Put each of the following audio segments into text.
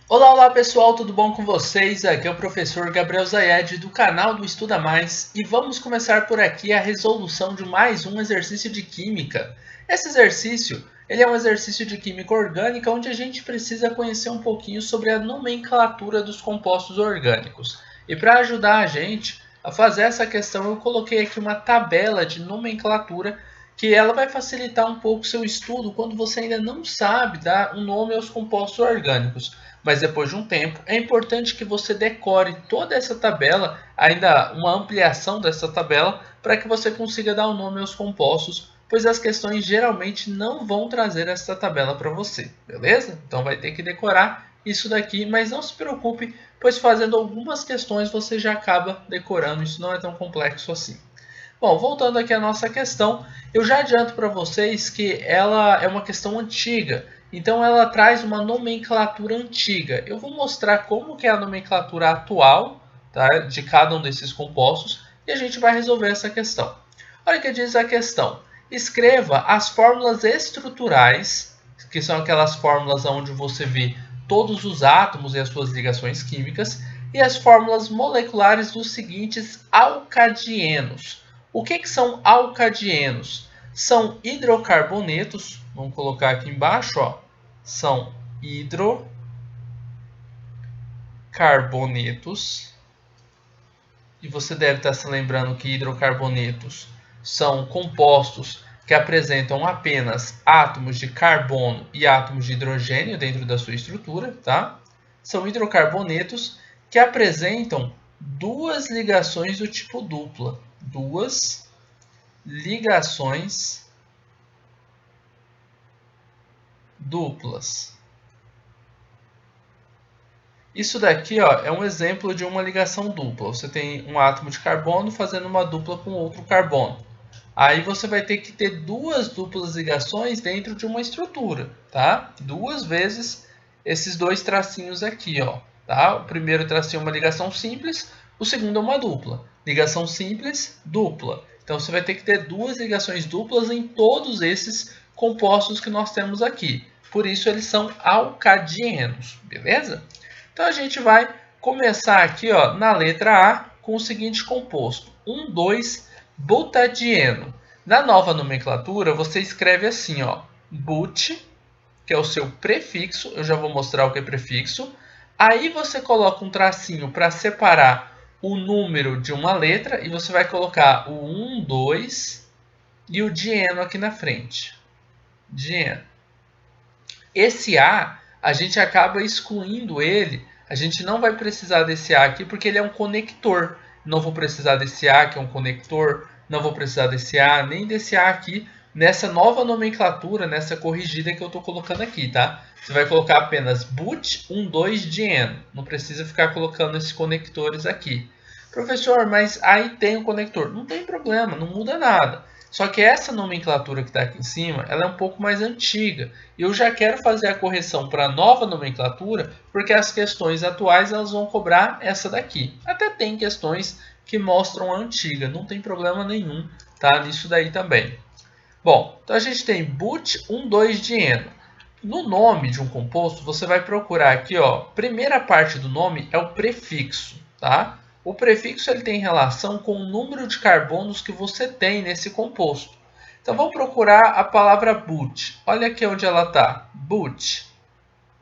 Olá, olá pessoal, tudo bom com vocês? Aqui é o professor Gabriel Zayed do canal do Estuda Mais e vamos começar por aqui a resolução de mais um exercício de química. Esse exercício ele é um exercício de química orgânica onde a gente precisa conhecer um pouquinho sobre a nomenclatura dos compostos orgânicos. E para ajudar a gente a fazer essa questão, eu coloquei aqui uma tabela de nomenclatura que ela vai facilitar um pouco o seu estudo quando você ainda não sabe dar um nome aos compostos orgânicos. Mas depois de um tempo, é importante que você decore toda essa tabela, ainda uma ampliação dessa tabela, para que você consiga dar o nome aos compostos, pois as questões geralmente não vão trazer essa tabela para você, beleza? Então vai ter que decorar isso daqui, mas não se preocupe, pois fazendo algumas questões você já acaba decorando, isso não é tão complexo assim. Bom, voltando aqui à nossa questão, eu já adianto para vocês que ela é uma questão antiga, então ela traz uma nomenclatura antiga. Eu vou mostrar como que é a nomenclatura atual, tá, de cada um desses compostos e a gente vai resolver essa questão. Olha o que diz a questão. Escreva as fórmulas estruturais, que são aquelas fórmulas onde você vê todos os átomos e as suas ligações químicas, e as fórmulas moleculares dos seguintes alcadienos. O que são alcadienos? São hidrocarbonetos, vamos colocar aqui embaixo, ó, são hidrocarbonetos. E você deve estar se lembrando que hidrocarbonetos são compostos que apresentam apenas átomos de carbono e átomos de hidrogênio dentro da sua estrutura, tá? São hidrocarbonetos que apresentam duas ligações do tipo dupla. Duas ligações duplas. Isso daqui, ó, é um exemplo de uma ligação dupla. Você tem um átomo de carbono fazendo uma dupla com outro carbono. Aí você vai ter que ter duas duplas ligações dentro de uma estrutura, tá? Duas vezes esses dois tracinhos aqui, ó, tá? O primeiro tracinho é uma ligação simples, o segundo é uma dupla. Ligação simples, dupla. Então você vai ter que ter duas ligações duplas em todos esses compostos que nós temos aqui. Por isso eles são alcadienos, beleza? Então a gente vai começar aqui, ó, na letra A com o seguinte composto: 1,2-butadieno. Na nova nomenclatura, você escreve assim, ó, but, que é o seu prefixo, eu já vou mostrar o que é prefixo. Aí você coloca um tracinho para separar o número de uma letra e você vai colocar o 1, 2 e o dieno aqui na frente. Dieno. Esse a gente acaba excluindo ele. A gente não vai precisar desse A aqui porque ele é um conector. Não vou precisar desse A que é um conector. Não vou precisar desse A nem desse A aqui nessa nova nomenclatura, nessa corrigida que eu estou colocando aqui, tá? Você vai colocar apenas but 1,2-dieno. Não precisa ficar colocando esses conectores aqui. Professor, mas aí tem o conector. Não tem problema, não muda nada. Só que essa nomenclatura que está aqui em cima, ela é um pouco mais antiga. E eu já quero fazer a correção para a nova nomenclatura, porque as questões atuais elas vão cobrar essa daqui. Até tem questões que mostram a antiga, não tem problema nenhum, tá? Nisso daí também. Bom, então a gente tem but 1,2-dieno. No nome de um composto, você vai procurar aqui, ó, primeira parte do nome é o prefixo, tá? O prefixo ele tem relação com o número de carbonos que você tem nesse composto. Então vamos procurar a palavra but. Olha aqui onde ela está. But.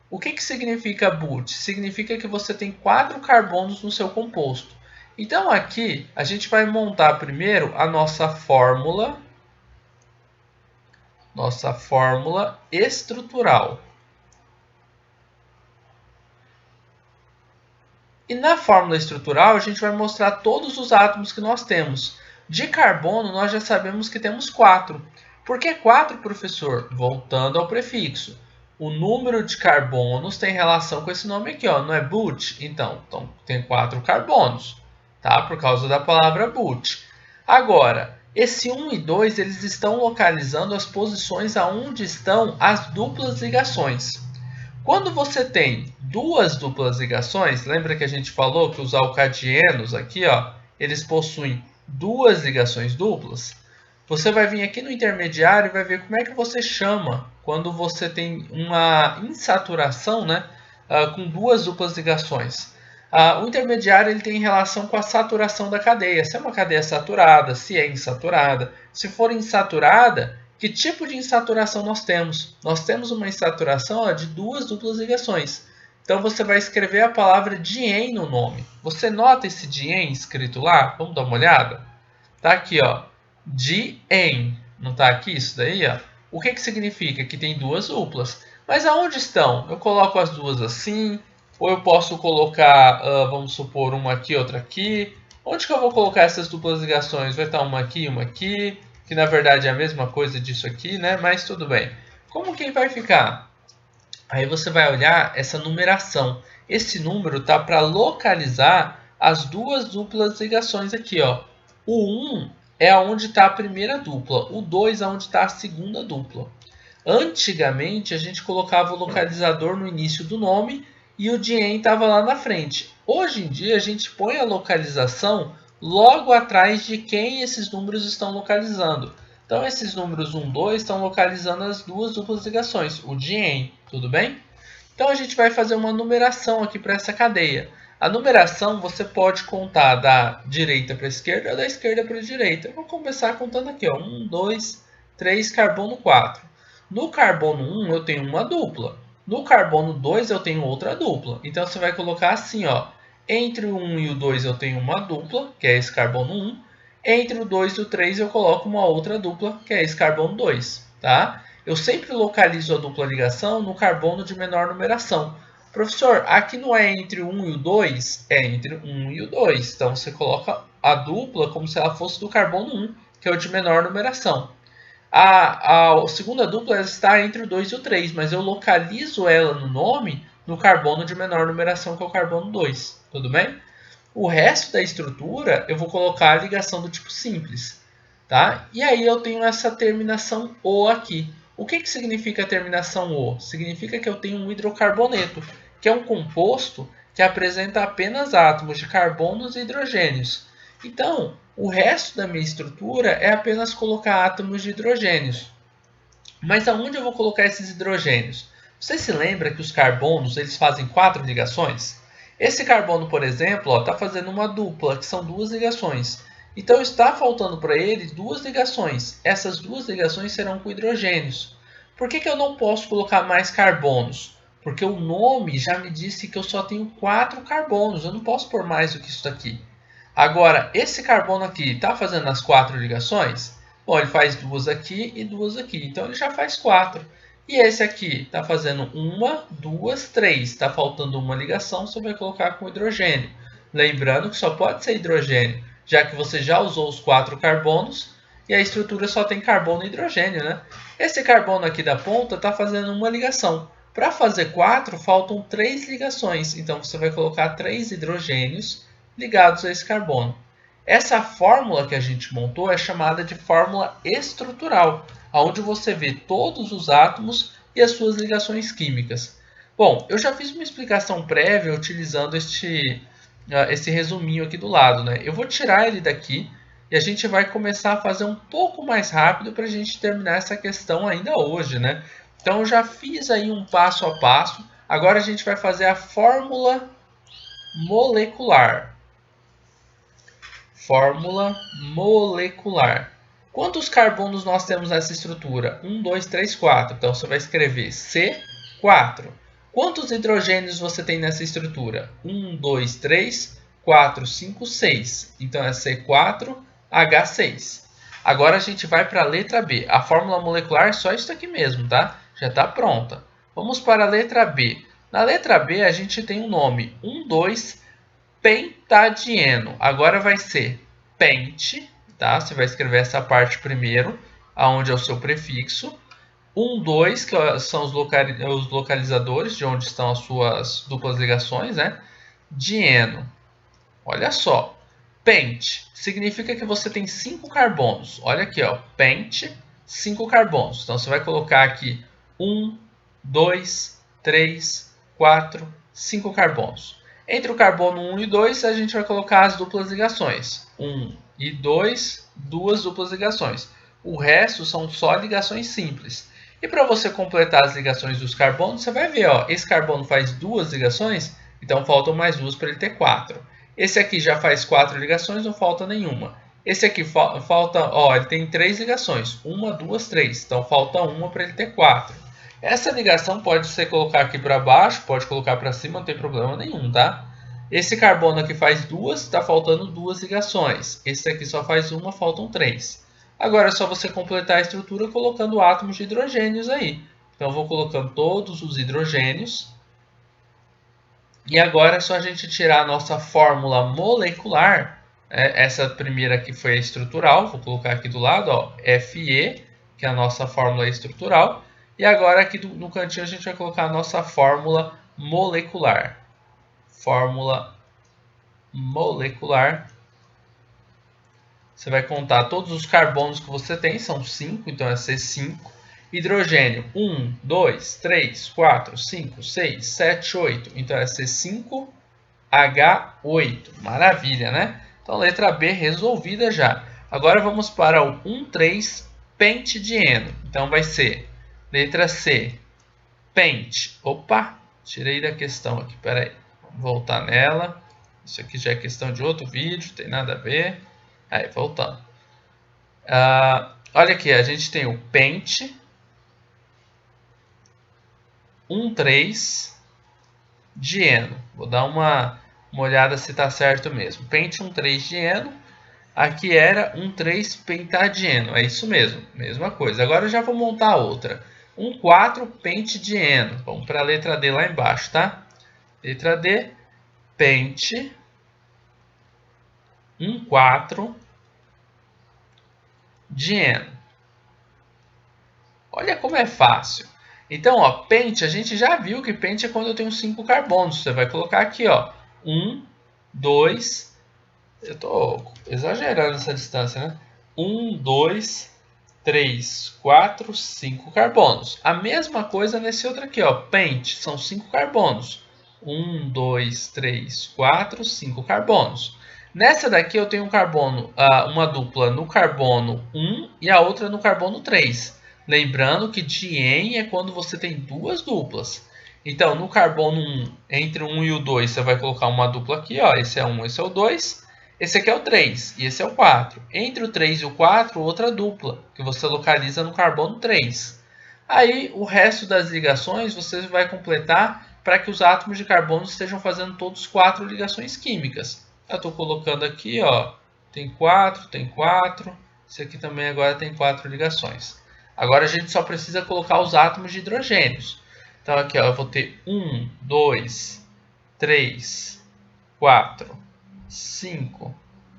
O que significa but? Significa que você tem 4 carbonos no seu composto. Então aqui a gente vai montar primeiro a nossa fórmula estrutural. E na fórmula estrutural, a gente vai mostrar todos os átomos que nós temos. De carbono, nós já sabemos que temos 4. Por que 4, professor? Voltando ao prefixo. O número de carbonos tem relação com esse nome aqui, ó, não é but? Então tem 4 carbonos, tá? Por causa da palavra but. Agora, esse 1 e 2, eles estão localizando as posições aonde estão as duplas ligações. Quando você tem duas duplas ligações, lembra que a gente falou que os alcadienos aqui, ó, eles possuem duas ligações duplas? Você vai vir aqui no intermediário e vai ver como é que você chama quando você tem uma insaturação, né? com duas duplas ligações. O intermediário ele tem relação com a saturação da cadeia. Se é uma cadeia saturada, se é insaturada. Se for insaturada, que tipo de insaturação nós temos? Nós temos uma insaturação de duas duplas ligações. Então você vai escrever a palavra dien no nome. Você nota esse dien escrito lá? Vamos dar uma olhada? Tá aqui, ó. Dien. Não tá aqui isso daí, ó? O que significa? Que tem duas duplas. Mas aonde estão? Eu coloco as duas assim, ou eu posso colocar, vamos supor, uma aqui, outra aqui. Onde que eu vou colocar essas duplas ligações? Vai estar uma aqui, que na verdade é a mesma coisa disso aqui, né? Mas tudo bem. Como que vai ficar? Aí você vai olhar essa numeração. Esse número tá para localizar as duas duplas ligações aqui, ó. O 1 é onde está a primeira dupla, o 2 é onde está a segunda dupla. Antigamente a gente colocava o localizador no início do nome e o dien estava lá na frente. Hoje em dia a gente põe a localização logo atrás de quem esses números estão localizando. Então esses números 1, 2 estão localizando as duas duplas ligações, o dien, tudo bem? Então a gente vai fazer uma numeração aqui para essa cadeia. A numeração você pode contar da direita para a esquerda ou da esquerda para a direita. Eu vou começar contando aqui, ó, 1, 2, 3, carbono 4. No carbono 1 eu tenho uma dupla. No carbono 2 eu tenho outra dupla. Então você vai colocar assim, ó, entre o 1 e o 2 eu tenho uma dupla, que é esse carbono 1. Entre o 2 e o 3 eu coloco uma outra dupla, que é esse carbono 2. Tá? Eu sempre localizo a dupla ligação no carbono de menor numeração. Professor, aqui não é entre o 1 e o 2? É entre o 1 e o 2. Então você coloca a dupla como se ela fosse do carbono 1, que é o de menor numeração. A segunda dupla está entre o 2 e o 3, mas eu localizo ela no nome no carbono de menor numeração, que é o carbono 2. Tudo bem? O resto da estrutura eu vou colocar a ligação do tipo simples. Tá? E aí eu tenho essa terminação O aqui. O que significa a terminação O? Significa que eu tenho um hidrocarboneto, que é um composto que apresenta apenas átomos de carbonos e hidrogênios. Então, o resto da minha estrutura é apenas colocar átomos de hidrogênios. Mas aonde eu vou colocar esses hidrogênios? Você se lembra que os carbonos eles fazem 4 ligações? Esse carbono, por exemplo, está fazendo uma dupla, que são 2 ligações. Então está faltando para ele 2 ligações. Essas 2 ligações serão com hidrogênios. Por que eu não posso colocar mais carbonos? Porque o nome já me disse que eu só tenho 4 carbonos. Eu não posso pôr mais do que isso daqui. Agora, esse carbono aqui está fazendo as 4 ligações? Bom, ele faz 2 aqui e 2 aqui. Então ele já faz 4. E esse aqui está fazendo 1, 2, 3. Está faltando uma ligação, você vai colocar com hidrogênio. Lembrando que só pode ser hidrogênio, já que você já usou os 4 carbonos e a estrutura só tem carbono e hidrogênio, né? Esse carbono aqui da ponta está fazendo uma ligação. Para fazer 4, faltam 3 ligações. Então você vai colocar 3 hidrogênios ligados a esse carbono. Essa fórmula que a gente montou é chamada de fórmula estrutural, onde você vê todos os átomos e as suas ligações químicas. Bom, eu já fiz uma explicação prévia utilizando esse resuminho aqui do lado, né? Eu vou tirar ele daqui e a gente vai começar a fazer um pouco mais rápido para a gente terminar essa questão ainda hoje, né? Então eu já fiz aí um passo a passo. Agora a gente vai fazer a fórmula molecular. Fórmula molecular. Quantos carbonos nós temos nessa estrutura? 1, 2, 3, 4. Então você vai escrever C4. Quantos hidrogênios você tem nessa estrutura? 1, 2, 3, 4, 5, 6. Então é C4H6. Agora a gente vai para a letra B. A fórmula molecular é só isso aqui mesmo, tá? Já está pronta. Vamos para a letra B. Na letra B a gente tem o nome 1,2-pentadieno. Agora vai ser pente, tá? Você vai escrever essa parte primeiro, aonde é o seu prefixo. 1, 2, que são os localizadores de onde estão as suas duplas ligações, né? Dieno. Olha só. Pente significa que você tem 5 carbonos. Olha aqui, ó. Pente, 5 carbonos. Então você vai colocar aqui 1, 2, 3, 4, 5 carbonos. Entre o carbono 1 e 2, a gente vai colocar as duplas ligações. 1 e 2, 2 duplas ligações. O resto são só ligações simples. E para você completar as ligações dos carbonos, você vai ver, ó, esse carbono faz 2 ligações, então faltam mais 2 para ele ter 4. Esse aqui já faz 4 ligações, não falta nenhuma. Esse aqui falta, ó, ele tem 3 ligações, 1, 2, 3, então falta uma para ele ter 4. Essa ligação pode ser colocar aqui para baixo, pode colocar para cima, não tem problema nenhum, tá? Esse carbono aqui faz 2, está faltando 2 ligações. Esse aqui só faz uma, faltam 3. Agora é só você completar a estrutura colocando átomos de hidrogênios aí. Então eu vou colocando todos os hidrogênios. E agora é só a gente tirar a nossa fórmula molecular. Essa primeira aqui foi a estrutural, vou colocar aqui do lado, ó, Fe, que é a nossa fórmula estrutural. E agora aqui no cantinho a gente vai colocar a nossa fórmula molecular. Fórmula molecular. Você vai contar todos os carbonos que você tem, são 5, então é C5. Hidrogênio, 1, 2, 3, 4, 5, 6, 7, 8, então é C5H8. Maravilha, né? Então, letra B resolvida já. Agora vamos para o 1,3-pentadieno. Então, vai ser letra C, pent. Opa, tirei da questão aqui, peraí. Vou voltar nela. Isso aqui já é questão de outro vídeo, tem nada a ver. Aí, voltando. Olha aqui, a gente tem o pent 1,3-dieno. Vou dar uma olhada se está certo mesmo. Pent 1,3-dieno. Aqui era 1,3-pentadieno. É isso mesmo, mesma coisa. Agora eu já vou montar outra. 1,4-pentadieno. Vamos para a letra D lá embaixo, tá? Letra D, pent 1,4-dieno. Olha como é fácil. Então, ó, pent, a gente já viu que pent é quando eu tenho 5 carbonos. Você vai colocar aqui, ó, 1, 2, eu estou exagerando essa distância, né? 1, 2, 3, 4, 5 carbonos. A mesma coisa nesse outro aqui, ó, pent, são 5 carbonos. 1, 2, 3, 4, 5 carbonos. Nessa daqui eu tenho um carbono, uma dupla no carbono 1 e a outra no carbono 3. Lembrando que diene é quando você tem duas duplas. Então, no carbono 1, entre o 1 e o 2, você vai colocar uma dupla aqui. Ó. Esse é o 1, esse é o 2. Esse aqui é o 3 e esse é o 4. Entre o 3 e o 4, outra dupla, que você localiza no carbono 3. Aí, o resto das ligações você vai completar para que os átomos de carbono estejam fazendo todos 4 ligações químicas. Eu estou colocando aqui, ó, tem 4, tem 4. Esse aqui também agora tem 4 ligações. Agora a gente só precisa colocar os átomos de hidrogênios. Então aqui, ó, eu vou ter 1, 2, 3, 4, 5,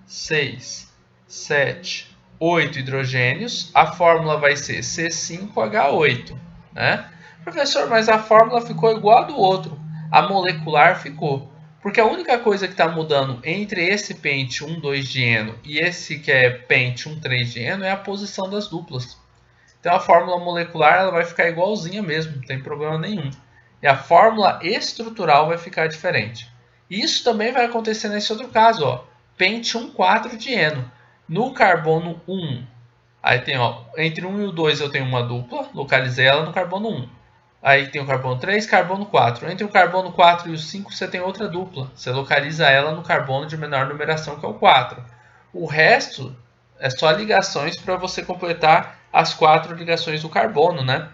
6, 7, 8 hidrogênios. A fórmula vai ser C5H8, né? Professor, mas a fórmula ficou igual a do outro. A molecular ficou. Porque a única coisa que está mudando entre esse pent 1,2-dieno e esse que é pent 1,3-dieno é a posição das duplas. Então a fórmula molecular ela vai ficar igualzinha mesmo, não tem problema nenhum. E a fórmula estrutural vai ficar diferente. Isso também vai acontecer nesse outro caso, ó, pent 1,4-dieno. No carbono 1, aí tem, ó, entre 1 e o 2 eu tenho uma dupla, localizei ela no carbono 1. Aí tem o carbono 3, carbono 4. Entre o carbono 4 e o 5 você tem outra dupla. Você localiza ela no carbono de menor numeração, que é o 4. O resto é só ligações para você completar as 4 ligações do carbono, né?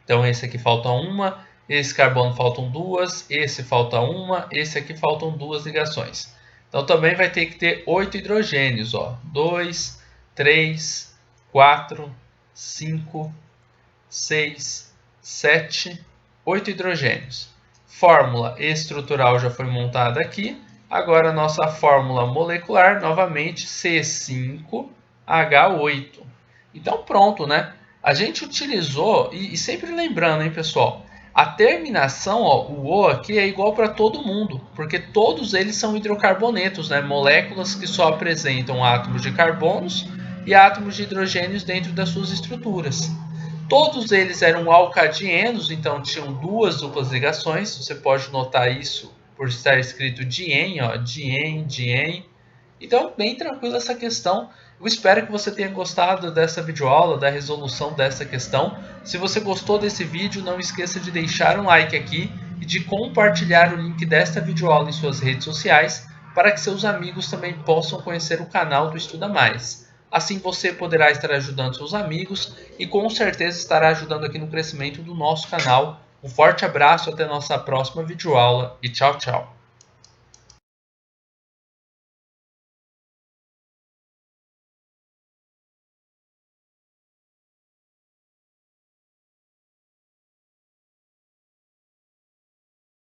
Então esse aqui falta uma, esse carbono faltam 2, esse falta uma, esse aqui faltam 2 ligações. Então também vai ter que ter 8 hidrogênios, ó. 2, 3, 4, 5, 6, 7, 8 hidrogênios. Fórmula estrutural já foi montada aqui. Agora a nossa fórmula molecular, novamente C5H8. Então pronto, né? A gente utilizou, e sempre lembrando, hein, pessoal, a terminação, ó, o O aqui é igual para todo mundo, porque todos eles são hidrocarbonetos, né? Moléculas que só apresentam átomos de carbonos e átomos de hidrogênios dentro das suas estruturas. Todos eles eram alcadienos, então tinham duas duplas ligações. Você pode notar isso por estar escrito dien, ó, dien, dien. Então, bem tranquilo essa questão. Eu espero que você tenha gostado dessa videoaula, da resolução dessa questão. Se você gostou desse vídeo, não esqueça de deixar um like aqui e de compartilhar o link desta videoaula em suas redes sociais para que seus amigos também possam conhecer o canal do Estuda Mais. Assim você poderá estar ajudando seus amigos e com certeza estará ajudando aqui no crescimento do nosso canal. Um forte abraço, até a nossa próxima videoaula e tchau, tchau!